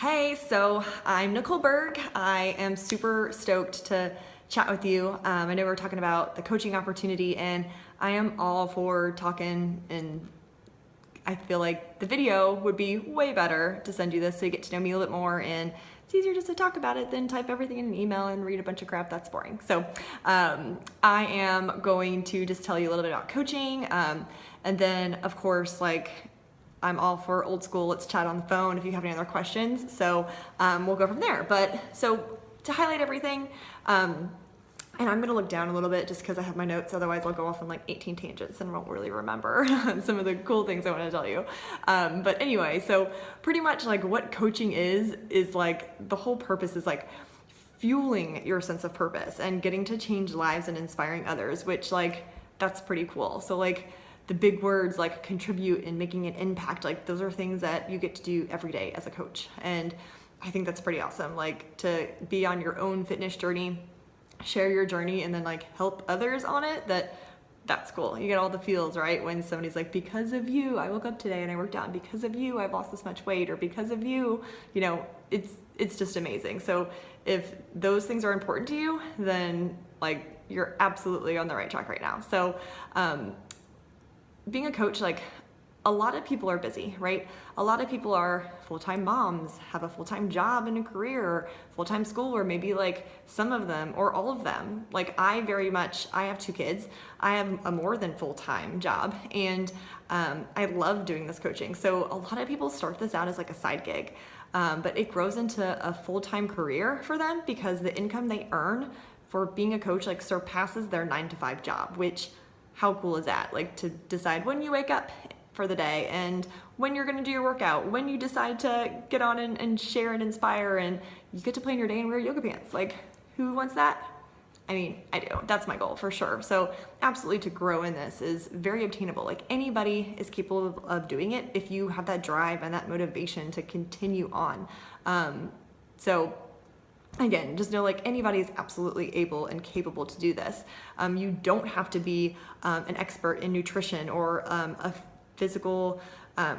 Hey, so I'm Nicole Berg. I am super stoked to chat with you. I know we're talking about the coaching opportunity, and I am all for talking, and I feel like the video would be way better to send you this so you get to know me a little bit more, and it's easier just to talk about it than type everything in an email and read a bunch of crap. That's boring. So I am going to just tell you a little bit about coaching, and then of course, I'm all for old school, let's chat on the phone if you have any other questions. So we'll go from there. But so to highlight everything, and I'm gonna look down a little bit just because I have my notes, otherwise I'll go off on like 18 tangents and won't really remember some of the cool things I wanna tell you. But anyway, so pretty much like what coaching is like the whole purpose is like fueling your sense of purpose and getting to change lives and inspiring others, which like, that's pretty cool. So like, the big words like contribute and making an impact, like those are things that you get to do every day as a coach. And I think that's pretty awesome, like to be on your own fitness journey, share your journey, and then like help others on it. That's cool. You get all the feels, right? When somebody's like, because of you, I woke up today and I worked out, and because of you, I've lost this much weight, or because of you, you know, it's just amazing. So if those things are important to you, then like you're absolutely on the right track right now. So, being a coach, like a lot of people are busy, right? A lot of people are full-time moms, have a full-time job and a career, or full-time school, or maybe like some of them or all of them. Like I have 2 kids. I have a more than full-time job, and I love doing this coaching. So a lot of people start this out as like a side gig, but it grows into a full-time career for them because the income they earn for being a coach like surpasses their 9-to-5 job, which how cool is that? Like to decide when you wake up for the day and when you're gonna do your workout, when you decide to get on and share and inspire, and you get to plan your day and wear yoga pants. Like who wants that? I mean, I do. That's my goal for sure. So absolutely, to grow in this is very obtainable. Like anybody is capable of doing it if you have that drive and that motivation to continue on. So again, just know like anybody is absolutely able and capable to do this. You don't have to be an expert in nutrition or a physical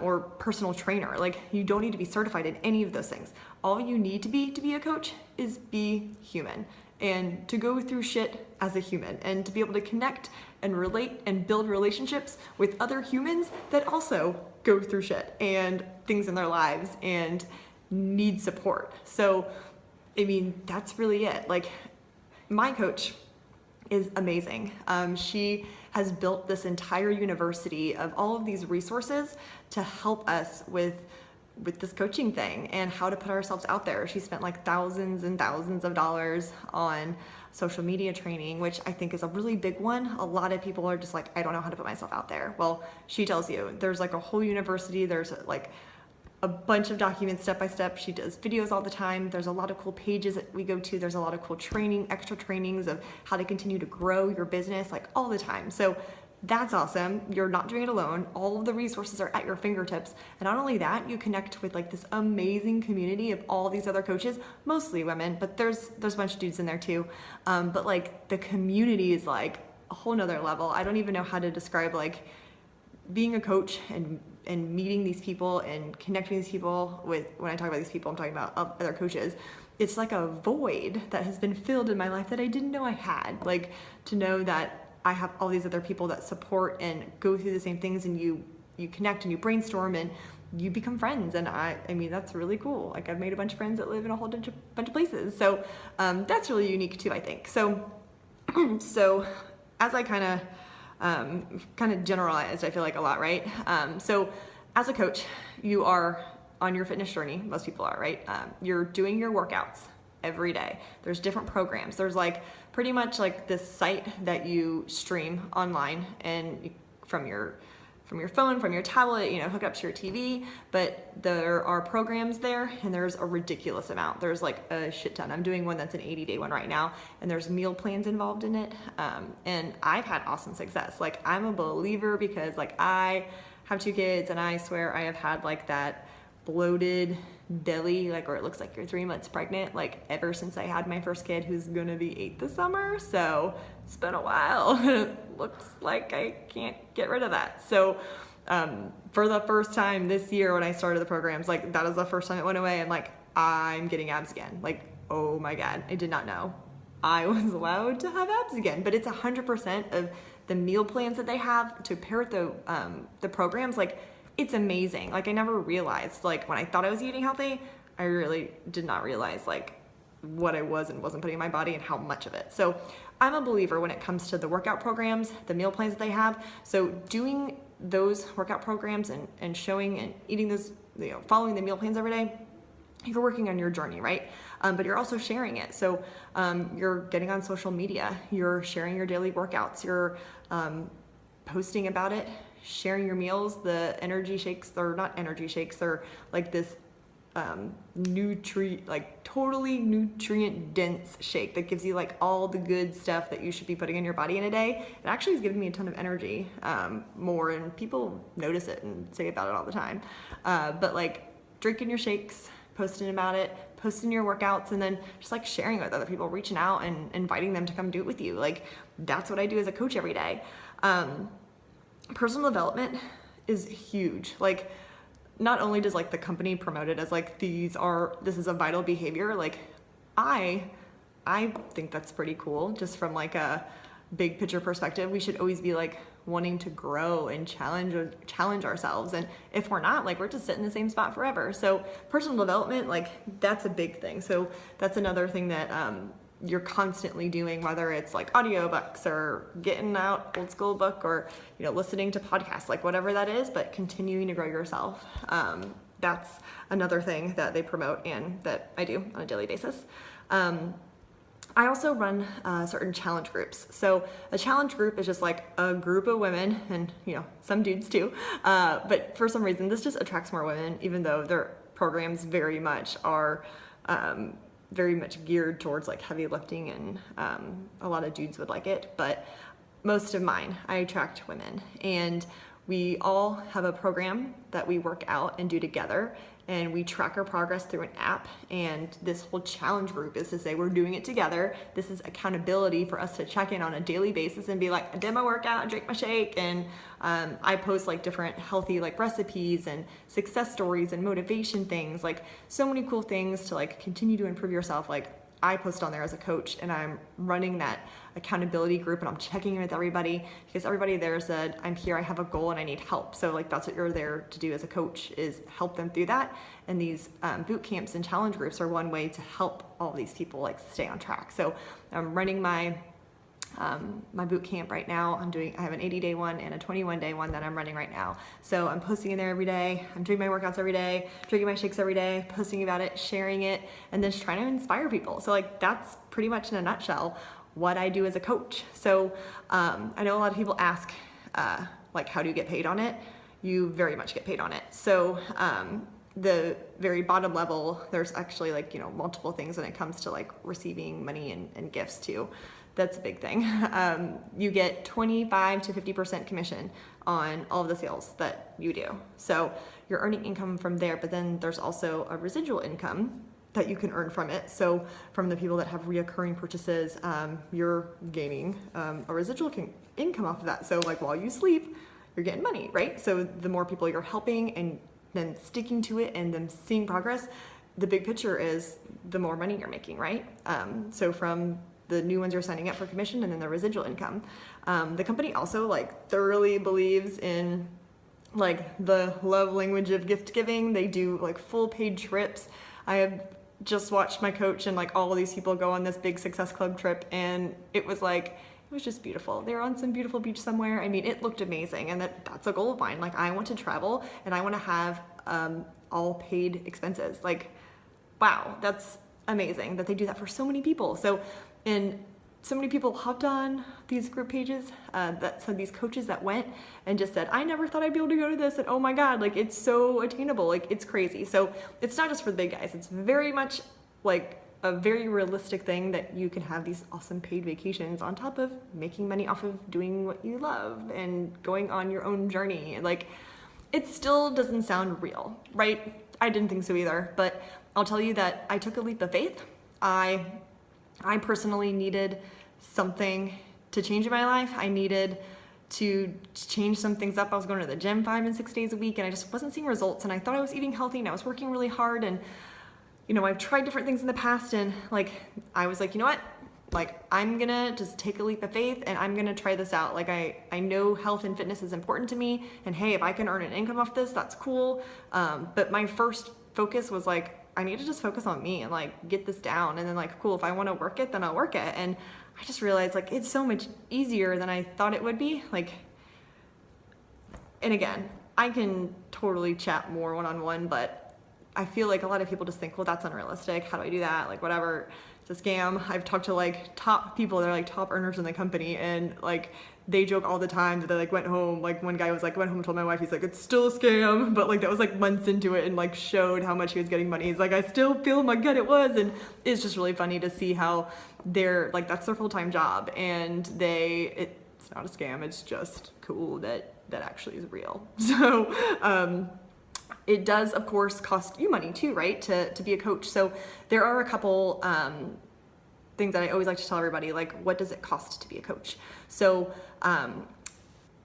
or personal trainer. Like you don't need to be certified in any of those things. All you need to be a coach is be human, and to go through shit as a human, and to be able to connect and relate and build relationships with other humans that also go through shit and things in their lives and need support. So I mean, that's really it. Like my coach is amazing. She has built this entire university of all of these resources to help us with this coaching thing and how to put ourselves out there. She spent like thousands and thousands of dollars on social media training, which I think is a really big one. A lot of people are just like, I don't know how to put myself out there. Well, she tells you there's like a whole university. There's like a bunch of documents step by step. She does videos all the time. There's a lot of cool pages that we go to. There's a lot of cool training, extra trainings of how to continue to grow your business like all the time. So that's awesome. You're not doing it alone. All of the resources are at your fingertips. And not only that, you connect with like this amazing community of all these other coaches, mostly women, but there's a bunch of dudes in there too. But like the community is like a whole nother level. I don't even know how to describe like being a coach and meeting these people and connecting these people with, when I talk about these people, I'm talking about other coaches. It's like a void that has been filled in my life that I didn't know I had. Like to know that I have all these other people that support and go through the same things, and you connect and you brainstorm and you become friends. And I mean, that's really cool. Like I've made a bunch of friends that live in a whole bunch of places. So that's really unique too, I think. So, so as I kind of generalized, I feel like a lot, right? So as a coach, you are on your fitness journey. Most people are, right? You're doing your workouts every day. There's different programs. There's like pretty much like this site that you stream online and from your phone, from your tablet, you know, hook up to your TV, but there are programs there and there's a ridiculous amount. There's like a shit ton. I'm doing one that's an 80-day one right now, and there's meal plans involved in it. And I've had awesome success. Like I'm a believer because like I have 2 kids, and I swear I have had like that bloated belly, like, or it looks like you're 3 months pregnant, like ever since I had my first kid, who's gonna be 8 this summer. So it's been a while. It looks like I can't get rid of that. So for the first time this year when I started the programs, like that is the first time it went away, and like I'm getting abs again. Like, oh my God, I did not know I was allowed to have abs again. But it's 100% of the meal plans that they have to pair with the programs. Like, it's amazing. Like, I never realized, like, when I thought I was eating healthy, I really did not realize, like, what I was and wasn't putting in my body and how much of it. So I'm a believer when it comes to the workout programs, the meal plans that they have. So doing those workout programs and showing and eating those, following the meal plans every day, you're working on your journey, right? But you're also sharing it. So you're getting on social media, you're sharing your daily workouts, you're posting about it, sharing your meals. The energy shakes, they're not energy shakes, they're like this totally nutrient dense shake that gives you like all the good stuff that you should be putting in your body in a day. It actually has given me a ton of energy more, and people notice it and say about it all the time. But like drinking your shakes, posting about it, posting your workouts, and then just like sharing with other people, reaching out and inviting them to come do it with you. Like, that's what I do as a coach every day. Personal development is huge. Like, not only does like the company promote it as like this is a vital behavior, like I think that's pretty cool. Just from like a big picture perspective, we should always be like wanting to grow and challenge ourselves. And if we're not, like, we're just sitting in the same spot forever. So personal development, like, that's a big thing. So that's another thing that you're constantly doing, whether it's like audiobooks or getting out old school book or, listening to podcasts, like whatever that is, but continuing to grow yourself. That's another thing that they promote and that I do on a daily basis. I also run certain challenge groups. So a challenge group is just like a group of women and, some dudes too. But for some reason, this just attracts more women, even though their programs very much are very much geared towards like heavy lifting, and a lot of dudes would like it. But most of mine, I attract women, and we all have a program that we work out and do together, and we track our progress through an app. And this whole challenge group is to say we're doing it together. This is accountability for us to check in on a daily basis and be like, I did my workout, I drank my shake, and I post like different healthy like recipes and success stories and motivation things, like so many cool things to like continue to improve yourself. Like, I post on there as a coach, and I'm running that accountability group, and I'm checking in with everybody because everybody there said, I'm here, I have a goal, and I need help. So like, that's what you're there to do as a coach, is help them through that. And these boot camps and challenge groups are one way to help all these people like stay on track. So I'm running my boot camp right now. I have an 80-day one and a 21-day one that I'm running right now. So I'm posting in there every day. I'm doing my workouts every day, drinking my shakes every day, posting about it, sharing it, and then just trying to inspire people. So like, that's pretty much in a nutshell what I do as a coach. So I know a lot of people ask, like, how do you get paid on it? You very much get paid on it. So the very bottom level, there's actually like, multiple things when it comes to like receiving money and gifts too. That's a big thing. You get 25 to 50% commission on all of the sales that you do. So you're earning income from there, but then there's also a residual income that you can earn from it. So from the people that have reoccurring purchases, you're gaining a residual income off of that. So like, while you sleep, you're getting money, right? So the more people you're helping and then sticking to it and then seeing progress, the big picture is the more money you're making, right? So from the new ones you're signing up for commission and then the residual income. The company also like thoroughly believes in like the love language of gift giving. They do like full paid trips. I have just watched my coach and like all of these people go on this big Success Club trip, and it was just beautiful. They were on some beautiful beach somewhere. I mean, it looked amazing, and that's a goal of mine. Like, I want to travel and I want to have all paid expenses. Like, wow, that's amazing that they do that for so many people. And so many people hopped on these group pages that said these coaches that went and just said, I never thought I'd be able to go to this, and oh my God, like, it's so attainable, like, it's crazy. So it's not just for the big guys. It's very much like a very realistic thing that you can have these awesome paid vacations on top of making money off of doing what you love and going on your own journey. Like, it still doesn't sound real, right? I didn't think so either, but I'll tell you that I took a leap of faith. I personally needed something to change in my life. I needed to change some things up. I was going to the gym 5 and 6 days a week, and I just wasn't seeing results, and I thought I was eating healthy and I was working really hard, and you know, I've tried different things in the past, and like, I was like, you know what? Like, I'm gonna just take a leap of faith and I'm gonna try this out. Like, I know health and fitness is important to me, and hey, if I can earn an income off this, that's cool. But my first focus was like, I need to just focus on me and like get this down. And then like, cool, if I wanna work it, then I'll work it. And I just realized like, it's so much easier than I thought it would be. Like, and again, I can totally chat more one-on-one, but I feel like a lot of people just think, well, that's unrealistic. How do I do that? Like, whatever. It's a scam. I've talked to like top people, they're like top earners in the company, and like they joke all the time that they like went home, like one guy was like, went home and told my wife, he's like, it's still a scam, but like that was like months into it and like showed how much he was getting money. He's like, I still feel in my gut it was. And it's just really funny to see how they're like, that's their full-time job, and it's not a scam, it's just cool that actually is real. So it does, of course, cost you money too, right, to be a coach. So there are a couple things that I always like to tell everybody, like, what does it cost to be a coach? So I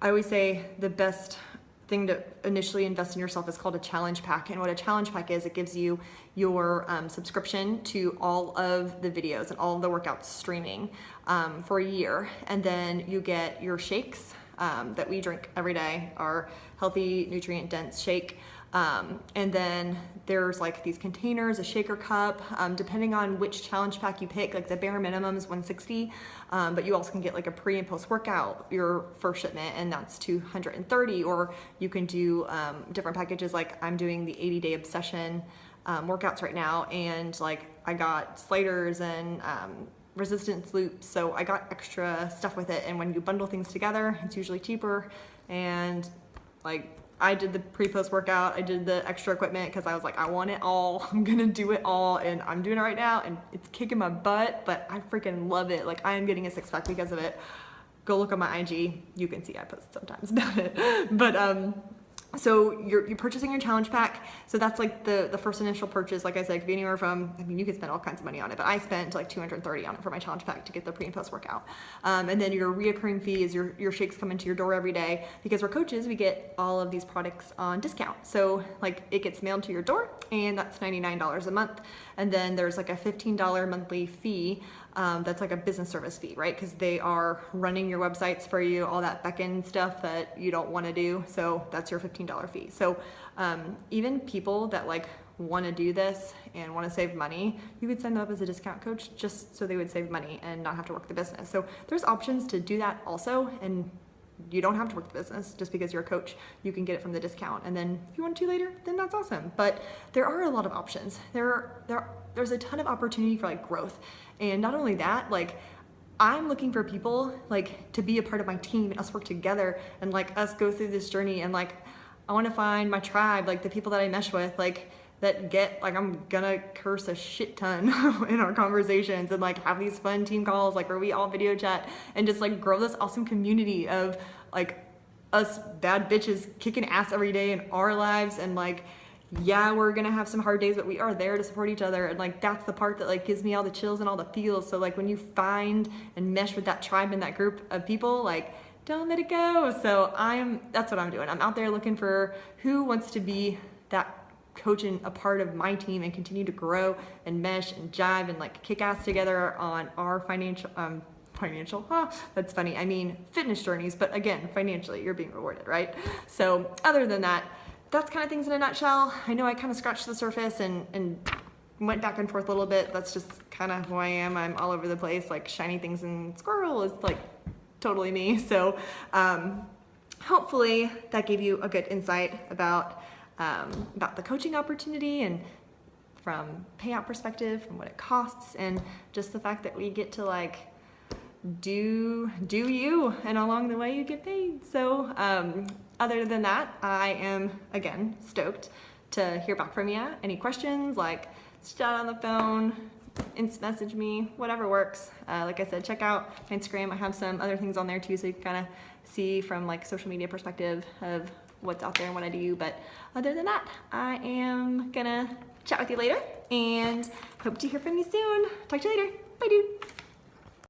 always say the best thing to initially invest in yourself is called a challenge pack. And what a challenge pack is, it gives you your subscription to all of the videos and all of the workouts streaming for a year. And then you get your shakes that we drink every day, our healthy, nutrient-dense shake. And then there's like these containers, a shaker cup, depending on which challenge pack you pick. Like the bare minimum is $160, but you also can get like a pre and post workout, your first shipment, and that's $230. Or you can do different packages. Like I'm doing the 80-day obsession workouts right now, and like I got sliders and resistance loops, so I got extra stuff with it. And when you bundle things together, it's usually cheaper. And like I did the pre-post workout, I did the extra equipment because I was like, I want it all, I'm gonna do it all, and I'm doing it right now, and it's kicking my butt, but I freaking love it. Like, I am getting a six-pack because of it. Go look on my IG, you can see I post sometimes about it. But so you're purchasing your challenge pack. So that's like the first initial purchase. Like I said, it could be anywhere from, I mean, you can spend all kinds of money on it, but I spent like $230 on it for my challenge pack to get the pre and post workout. And then your reoccurring fee is your shakes come into your door every day, because we're coaches, we get all of these products on discount. So like it gets mailed to your door, and that's $99 a month. And then there's like a $15 monthly fee. That's like a business service fee, right? Because they are running your websites for you, all that back-end stuff that you don't want to do. So that's your $15 fee. So even people that like want to do this and want to save money, you could sign them up as a discount coach just so they would save money and not have to work the business. So there's options to do that also, and you don't have to work the business just because you're a coach. You can get it from the discount, and then if you want to later, then that's awesome. But there are a lot of options. There's a ton of opportunity for like growth. And not only that, like I'm looking for people like to be a part of my team and us work together and like us go through this journey. And like I want to find my tribe, like the people that I mesh with, like that get, like I'm gonna curse a shit ton in our conversations and like have these fun team calls like where we all video chat and just like grow this awesome community of like us bad bitches kicking ass every day in our lives. And like, yeah, we're gonna have some hard days, but we are there to support each other. And like that's the part that like gives me all the chills and all the feels. So like when you find and mesh with that tribe and that group of people, like don't let it go. So that's what I'm doing. I'm out there looking for who wants to be that coach and a part of my team and continue to grow and mesh and jive and like kick ass together on our financial, that's funny. I mean, fitness journeys, but again, financially, you're being rewarded, right? So other than that, that's kind of things in a nutshell. I know I kind of scratched the surface and went back and forth a little bit. That's just kind of who I am. I'm all over the place, like shiny things and squirrel is like totally me. So hopefully that gave you a good insight about the coaching opportunity and from payout perspective, from what it costs, and just the fact that we get to like do you, and along the way you get paid. So other than that, I am again stoked to hear back from you. Any questions, like chat on the phone, inst message me, whatever works. Like I said, check out my Instagram. I have some other things on there too, so you can kind of see from like social media perspective of what's out there and what I do. But other than that, I am gonna chat with you later and hope to hear from you soon. Talk to you later. Bye, dude.